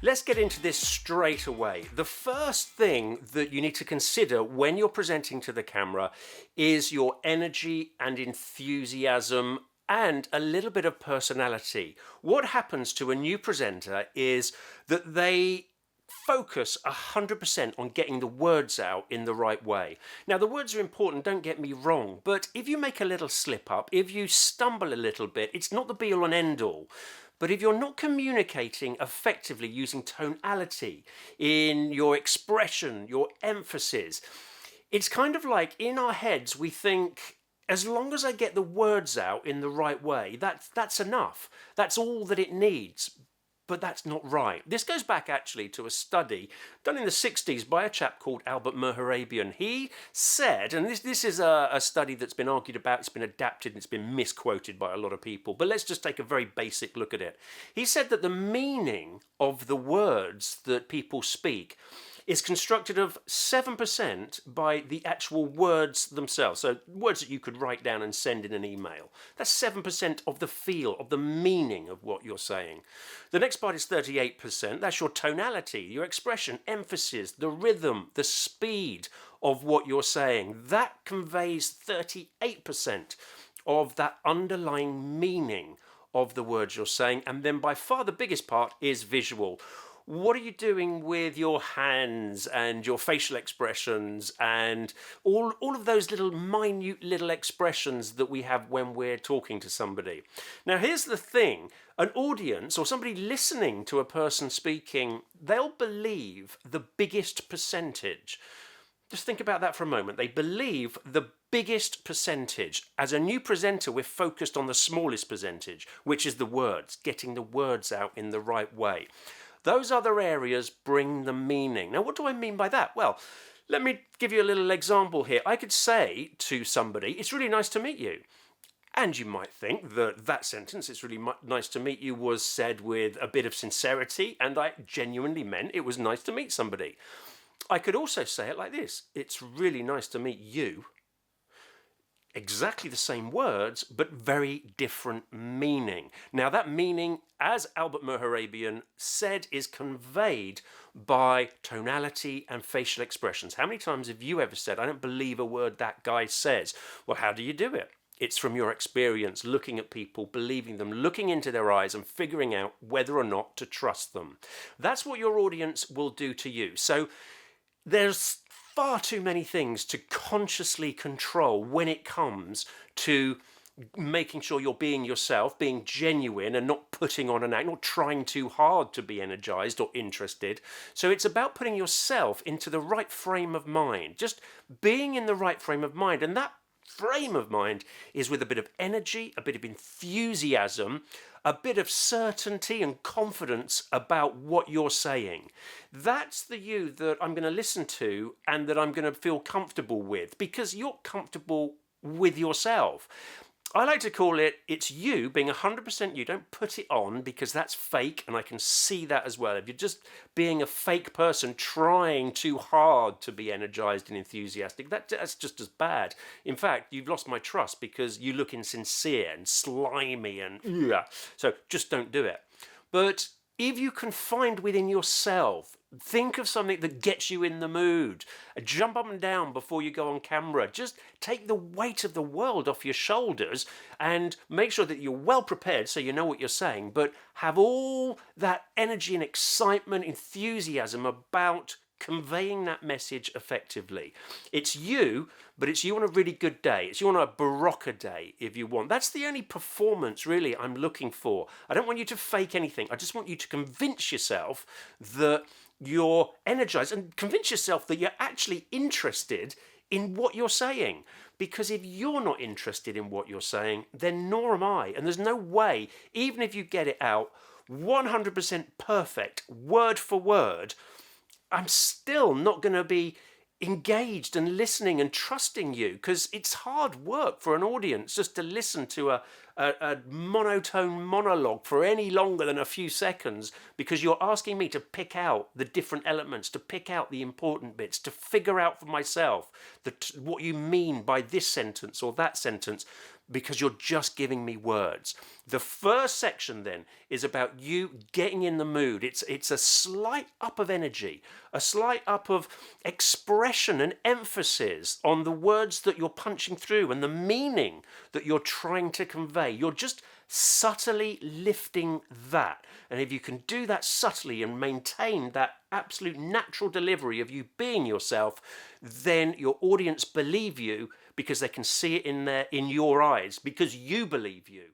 Let's get into this straight away. The first thing that you need to consider when you're presenting to the camera is your energy and enthusiasm and a little bit of personality. What happens to a new presenter is that they focus 100% on getting the words out in the right way. Now, the words are important, don't get me wrong, but if you make a little slip up, if you stumble a little bit, it's not the be all and end all. But if you're not communicating effectively using tonality in your expression, your emphasis, it's kind of like in our heads we think, as long as I get the words out in the right way, that's enough. That's all that it needs. But that's not right. This goes back actually to a study done in the 60s by a chap called Albert Mehrabian. He said, and this is a study that's been argued about, it's been adapted, and it's been misquoted by a lot of people, but let's just take a very basic look at it. He said that the meaning of the words that people speak is constructed of 7% by the actual words themselves. So words that you could write down and send in an email. That's 7% of the feel, of the meaning of what you're saying. The next part is 38%. That's your tonality, your expression, emphasis, the rhythm, the speed of what you're saying. That conveys 38% of that underlying meaning of the words you're saying. And then by far the biggest part is visual. What are you doing with your hands and your facial expressions and all of those little minute little expressions that we have when we're talking to somebody? Now, here's the thing. An audience or somebody listening to a person speaking, they'll believe the biggest percentage. Just think about that for a moment. They believe the biggest percentage. As a new presenter, we're focused on the smallest percentage, which is the words, getting the words out in the right way. Those other areas bring the meaning. Now, what do I mean by that? Well, let me give you a little example here. I could say to somebody, it's really nice to meet you. And you might think that that sentence, it's really nice to meet you, was said with a bit of sincerity, and I genuinely meant it was nice to meet somebody. I could also say it like this. It's really nice to meet you. Exactly the same words, but very different meaning. Now, that meaning, as Albert Mehrabian said, is conveyed by tonality and facial expressions. How many times have you ever said, I don't believe a word that guy says? Well, how do you do it? It's from your experience, looking at people, believing them, looking into their eyes and figuring out whether or not to trust them. That's what your audience will do to you. So there's far too many things to consciously control when it comes to making sure you're being yourself, being genuine and not putting on an act, not trying too hard to be energized or interested. So it's about putting yourself into the right frame of mind, just being in the right frame of mind. And that frame of mind is with a bit of energy, a bit of enthusiasm, a bit of certainty and confidence about what you're saying. That's the you that I'm going to listen to and that I'm going to feel comfortable with, because you're comfortable with yourself. I like to call it, it's you being 100% you. Don't put it on, because that's fake, and I can see that as well. If you're just being a fake person trying too hard to be energized and enthusiastic, that's just as bad. In fact, you've lost my trust because you look insincere and slimy and so just don't do it. But if you can find within yourself, think of something that gets you in the mood. Jump up and down before you go on camera. Just take the weight of the world off your shoulders and make sure that you're well prepared so you know what you're saying, but have all that energy and excitement, enthusiasm about conveying that message effectively. It's you, but it's you on a really good day. It's you on a Barocca day, if you want. That's the only performance, really, I'm looking for. I don't want you to fake anything. I just want you to convince yourself that you're energized and convince yourself that you're actually interested in what you're saying. Because if you're not interested in what you're saying, then nor am I. And there's no way, even if you get it out 100% perfect, word for word, I'm still not going to be engaged and listening and trusting you, because it's hard work for an audience just to listen to a monotone monologue for any longer than a few seconds, because you're asking me to pick out the different elements, to pick out the important bits, to figure out for myself what you mean by this sentence or that sentence. because you're just giving me words. The first section then is about you getting in the mood. It's a slight up of energy, a slight up of expression and emphasis on the words that you're punching through and the meaning that you're trying to convey. You're just subtly lifting that. And if you can do that subtly and maintain that absolute natural delivery of you being yourself, then your audience believe you because they can see it in your eyes, because you believe you.